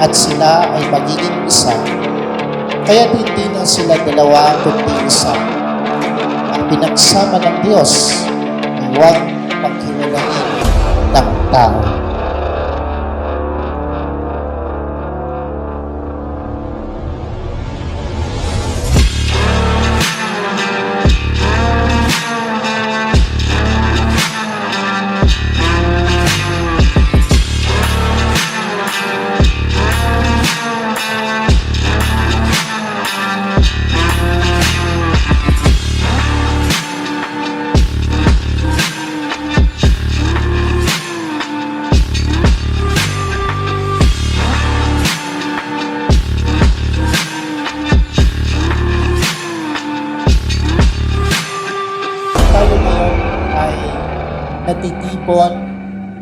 at sila ay magiging isa. Kaya hindi na sila dalawa kundi isa. Ang pinagsama ng Diyos ay huwag paghiwalayin ng tao. Tayo ngayon ay natitipon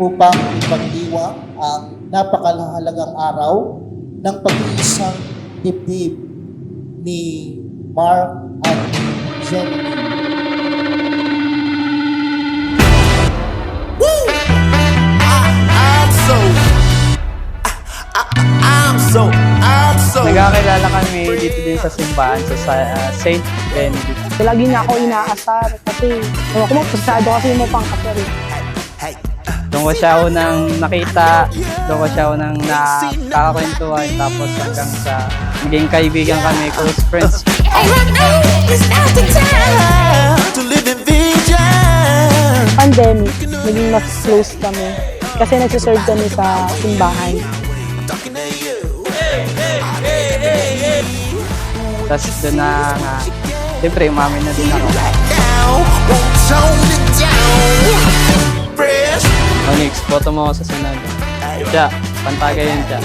upang ipagdiwang ang napakahalagang araw ng pag-iisang dibdib ni Mark at Jenny. Nagkakilala kami dito din sa simbahan sa St. Benedict. Lagi na ako inaasar kasi ewan ko pasado kasi mo pang kapero. Doon ko siya unang nakita, doon ko siya unang nakakakwentuhan, tapos hanggang sa naging kaibigan kami, close friends. Pandemic, naging mas close kami kasi nagsiserve kami sa simbahan. Tapos doon na nga, siyempre umami na din ako. Onyx, photo mo ako sa Senado. Siya, pantagay yun siya.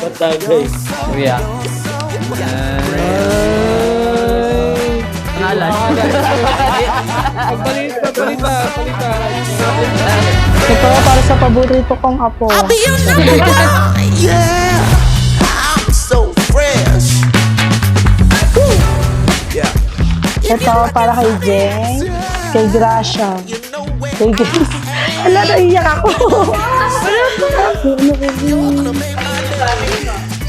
Pantagay? Kuya. Pangalan. Palita. Ito para sa paborito kong apo. Yeah, I'm so fresh. Ito para kay Jeng, kay Gracia, kay Grace. Ala, naiyak ako.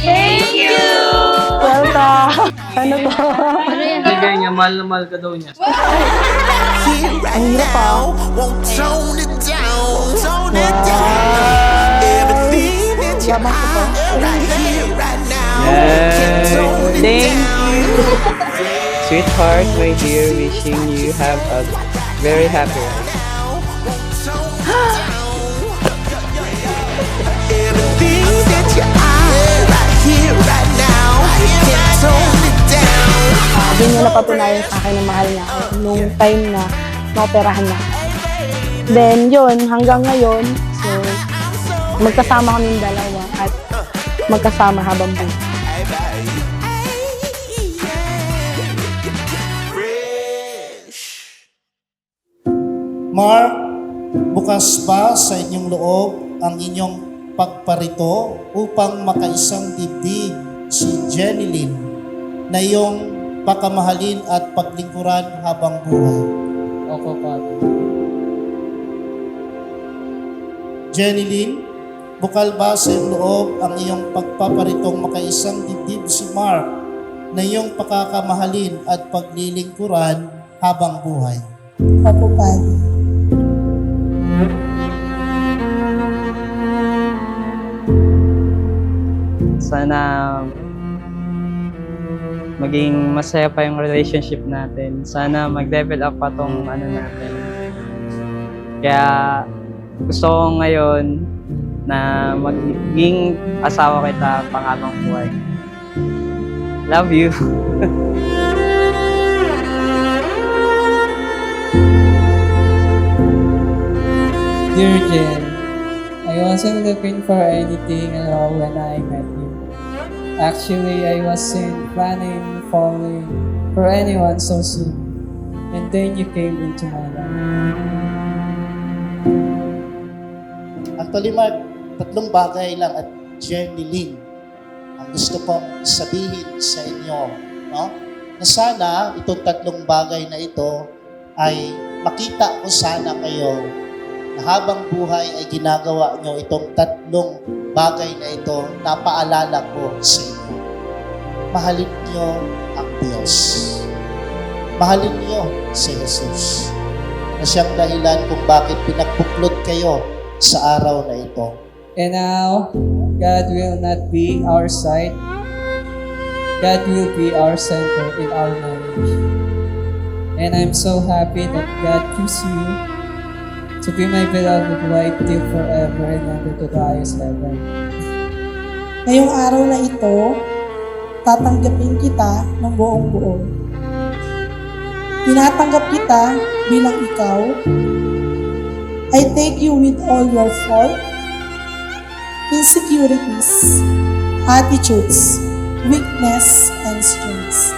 Thank you! Welcome. Ano to? Bigay niya, mahal na mahal ka daw niya. Ang hirap pa. Won't tone it down, tone it down. Everything that you Yabang ko to. are right here, right now. Yes. Tone it Thank down. Sweetheart, my dear, wishing you have a very happy life. Everything that you are right here, right now. Tone it down. Doon niya napatunayan sa akin na mahal niya ako nung time na naoperahan na. Then yun, hanggang ngayon, so magkasama kaming dalawa at magkasama habang buhay. Mark, bukas ba sa inyong loob ang inyong pagparito upang makaisang dibdib si Jenny Lynn na iyong pakamahalin at paglingkuran habang buhay? Opo, Padre. Jenny Lynn, bukal ba sa iyong loob ang iyong pagpaparitong makaisang dibdib si Mark na iyong pakakamahalin at paglilingkuran habang buhay? Opo, Padre. Sana maging masaya pa yung relationship natin. Sana mag-level up pa tong ano natin. Kaya gusto ko ngayon na maging asawa kita pang-abang buhay. Love you. Dear Jen, I wasn't looking for anything at all when I met you. Actually, I wasn't planning falling for anyone so soon. And then you came into my life. Actually, Mark, tatlong bagay lang at Jenny Lynn ang gusto kong sabihin sa inyo, no? Na sana itong tatlong bagay na ito ay makita ko sana kayo na habang buhay ay ginagawa nyo itong tatlong bagay na ito na paalala ko sa inyo. Mahalin nyo ang Diyos. Mahalin nyo si Jesus na siyang dahilan kung bakit pinagbuklod kayo sa araw na ito. And now, God will not be our side. God will be our center in our marriage. And I'm so happy that God chose you to be my beloved wife till forever and never to the highest heaven. Ngayong araw na ito, tatanggapin kita ng buong buo. Tinatanggap kita bilang ikaw. I take you with all your fault, insecurities, attitudes, weakness, and strengths.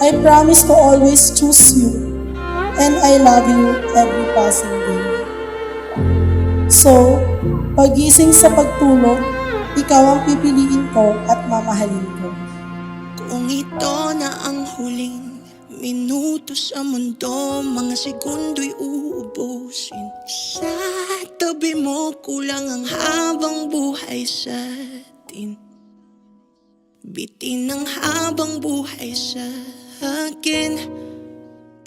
I promise to always choose you, and I love you every passing day. So, pagising sa pagtulog, ikaw ang pipiliin ko at mamahalin ko. Kung ito na ang huling minuto sa mundo, mga segundo'y uubusin. Sa tabi mo, kulang ang habang buhay sa atin. Bitin ang habang buhay sa akin.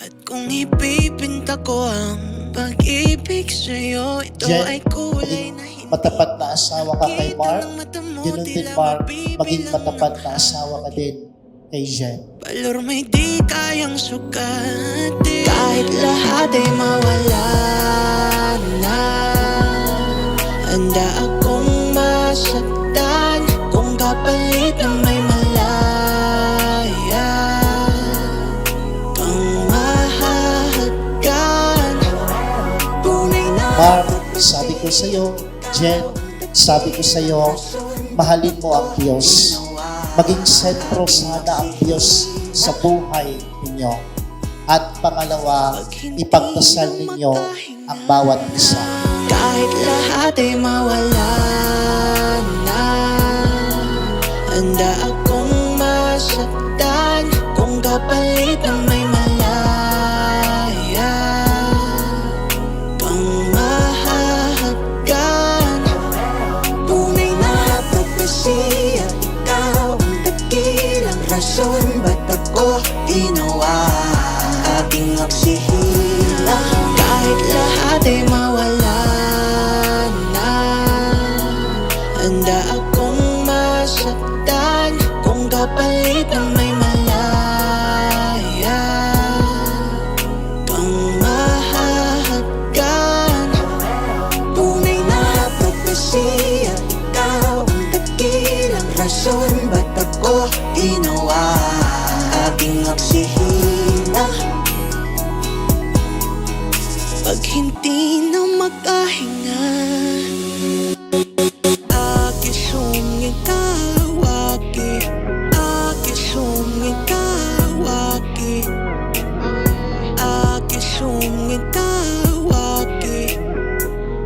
At kung ipipinta ko ang pag-ibig sa'yo, ito Jen, ay kulay na hindi matapat na asawa ka kay Mark, ng mata mo, ganun din tila Mark, maging mabibilang matapat na mga asawa ka din kay Jen. valor may di kayang sukatin. Kahit lahat ay mawala na, handa akong masaktan kung kapalit na may malaya kang mahahagkan. Tunay na Mark, sabi ko sa'yo, Jen, sabi ko sa'yo, mahalin mo ang Diyos. Maging sentro sana ang Diyos sa buhay ninyo. At pangalawa, ipagdasal ninyo ang bawat isa. kahit lahat ay mawala na, handa akong masaktan kung kapalit na may malaya kang mahahagkan. Tunay na propesya, ikaw ang dakilang rason ba't ako ginawa aking oksihina. Kahit lahat ay mawala na, handa akong masaktan kung kapalit na may malaya kang mahahagkan. Tunay na propesya, ikaw ang dakilang rason ba't ako ginawa aking oksihina. Pag hindi na magkahinga, aki sumikawaki, aki sumikawaki, aki sumikawaki.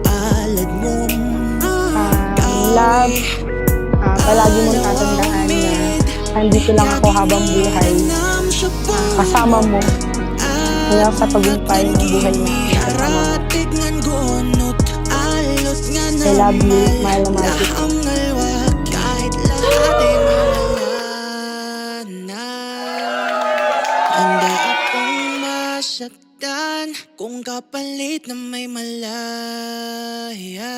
Alad mo Love, palagi mong tatandaan na andito lang ako habang buhay. Kasama mo hanggang sa tagumpay ng buhay mo. Kasama mo. I love you, mahal na mahal kita. Kahit lahat ay mawala na, handa akong masaktan kung kapalit na may malaya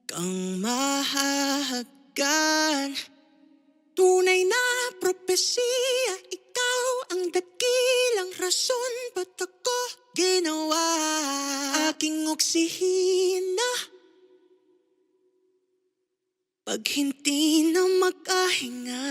kang mahahagkan. Tunay na propesya, ikaw ang dakilang rason ba't ako ginawa aking oksihina. Pag hindi na magkahinga,